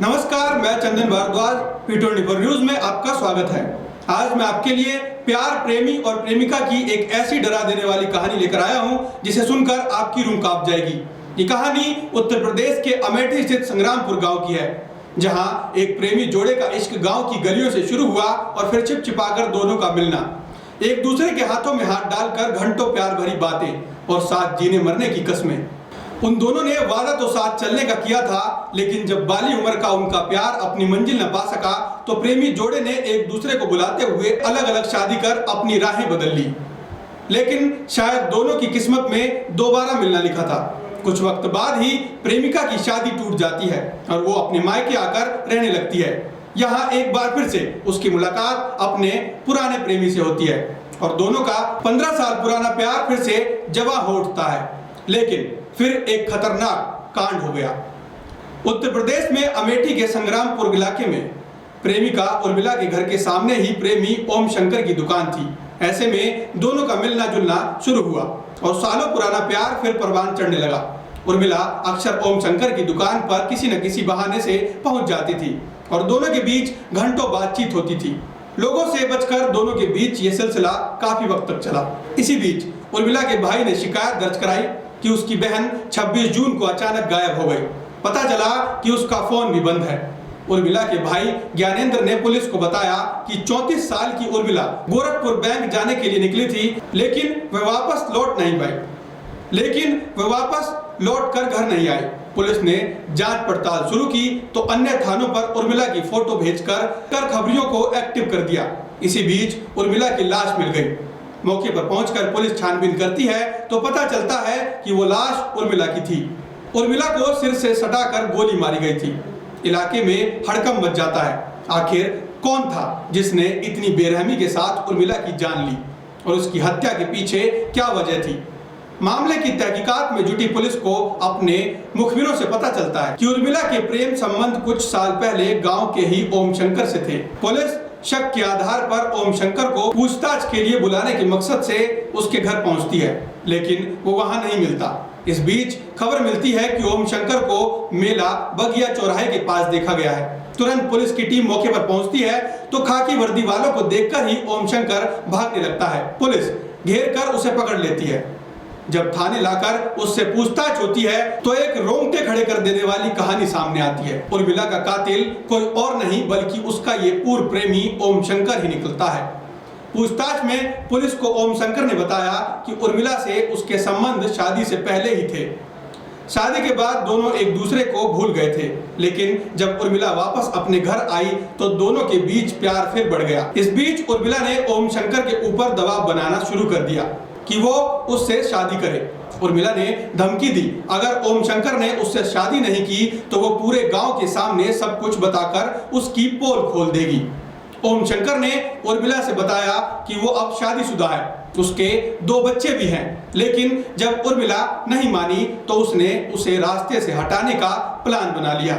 नमस्कार, मैं चंदन Bhardwaj, P24 news में आपका स्वागत है। आज मैं आपके लिए प्यार, प्रेमी और प्रेमिका की एक ऐसी डरा देने वाली कहानी लेकर आया हूं जिसे सुनकर आपकी रूह कांप जाएगी। ये कहानी उत्तर प्रदेश के अमेठी स्थित संग्रामपुर गांव की है, जहां एक प्रेमी जोड़े का इश्क गांव की गलियों से शुरू हुआ और फिर छिपछिपाकर दोनों का मिलना, एक दूसरे के हाथों में हाथ डालकर घंटों प्यार भरी बातें और साथ जीने मरने की कस्में। उन दोनों ने वादा तो साथ चलने का किया था, लेकिन जब बाली उम्र का उनका प्यार अपनी मंजिल न पा सका तो प्रेमी जोड़े ने एक दूसरे को बुलाते हुए अलग अलग शादी कर अपनी राहें बदल ली। लेकिन शायद दोनों की किस्मत में दोबारा मिलना लिखा था। कुछ वक्त बाद ही प्रेमिका की शादी टूट जाती है और वो अपने मायके आकर रहने लगती है। यहाँ एक बार फिर से उसकी मुलाकात अपने पुराने प्रेमी से होती है और दोनों का 15 साल पुराना प्यार फिर से जवा हो उठता है। लेकिन फिर एक खतरनाक कांड हो गया। उत्तर प्रदेश में अमेठी के संग्रामपुर इलाके में प्रेमिका उर्मिला के घर के सामने ही प्रेमी ओम शंकर की दुकान थी। ऐसे में दोनों का मिलना जुलना शुरू हुआ और सालों पुराना प्यार फिर परवान चढ़ने लगा। उर्मिला अक्सर ओम शंकर की दुकान पर किसी न किसी बहाने से पहुंच जाती थी और दोनों के बीच घंटों बातचीत होती थी। लोगों से बचकर दोनों के बीच ये सिलसिला काफी वक्त तक चला। इसी बीच उर्मिला के भाई ने शिकायत दर्ज कराई कि उसकी बहन 26 जून को अचानक गायब हो गई। पता चला कि उसका फोन भी बंद है। उर्मिला के भाई ज्ञानेंद्र ने पुलिस को बताया कि 34 साल की उर्मिला गोरखपुर बैंक जाने के लिए निकली थी, लेकिन वह वापस लौट कर घर नहीं आई। पुलिस ने जांच पड़ताल शुरू की तो अन्य थानों पर उर्मिला की फोटो भेजकर खबरियों को एक्टिव कर दिया। इसी बीच उर्मिला की लाश मिल गई। मौके पर पहुंचकर पुलिस छानबीन करती है तो पता चलता है कि वो लाश उर्मिला की थी। उर्मिला को सिर से सटाकर गोली मारी गई थी। इलाके में हड़कंप मच जाता है। आखिर कौन था जिसने इतनी बेरहमी के साथ उर्मिला की जान ली और उसकी हत्या के पीछे क्या वजह थी? मामले की तहकीकात में जुटी पुलिस को अपने मुखबिरों से पता चलता है कि उर्मिला के प्रेम संबंध कुछ साल पहले गांव के ही ओम शंकर से थे। पुलिस शक के आधार पर ओम शंकर को पूछताछ के लिए बुलाने के मकसद से उसके घर पहुंचती है, लेकिन वो वहां नहीं मिलता। इस बीच खबर मिलती है कि ओम शंकर को मेला बगिया चौराहे के पास देखा गया है। तुरंत पुलिस की टीम मौके पर पहुंचती है तो खाकी वर्दी वालों को देखकर ही ओम शंकर भागने लगता है। पुलिस घेर कर उसे पकड़ लेती है। जब थाने लाकर उससे पूछताछ होती है तो एक रोंगटे खड़े कर देने वाली कहानी सामने आती है। उर्मिला का कातिल कोई और नहीं बल्कि उसका ये पूर्व प्रेमी ओम शंकर ही निकलता है। पूछताछ में पुलिस को ओम शंकर ने बताया कि उर्मिला से उसके संबंध शादी से पहले ही थे। शादी के बाद दोनों एक दूसरे को भूल गए थे, लेकिन जब उर्मिला वापस अपने घर आई तो दोनों के बीच प्यार फिर बढ़ गया। इस बीच उर्मिला ने ओम शंकर के ऊपर दबाव बनाना शुरू कर दिया कि वो उससे शादी करे। उर्मिला ने धमकी दी, अगर ओम शंकर ने उससे शादी नहीं की तो वो पूरे गांव के सामने सब कुछ बताकर उसकी पोल खोल देगी। ओम शंकर ने उर्मिला से बताया कि वो अब शादीशुदा है, उसके 2 बच्चे भी हैं। लेकिन जब उर्मिला नहीं मानी तो उसने उसे रास्ते से हटाने का प्लान बना लिया।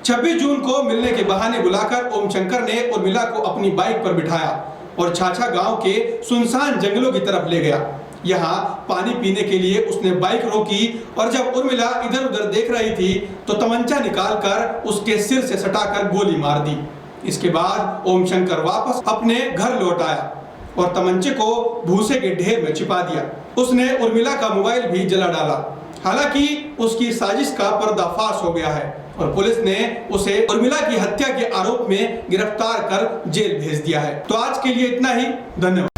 26 जून को मिलने के बहाने बुलाकर ओम शंकर ने उर्मिला को अपनी बाइक पर बिठाया और छाछा गांव के सुनसान जंगलों की तरफ ले गया। यहाँ पानी पीने के लिए उसने बाइक रोकी और जब उर्मिला इधर उधर देख रही थी तो तमंचा निकालकर उसके सिर से सटाकर गोली मार दी। इसके बाद ओम शंकर वापस अपने घर लौट आया और तमंचे को भूसे के ढेर में छिपा दिया। उसने उर्मिला का मोबाइल भी जला डाला। हालांकि उसकी साजिश का पर्दाफाश हो गया है और पुलिस ने उसे उर्मिला की हत्या के आरोप में गिरफ्तार कर जेल भेज दिया है। तो आज के लिए इतना ही। धन्यवाद।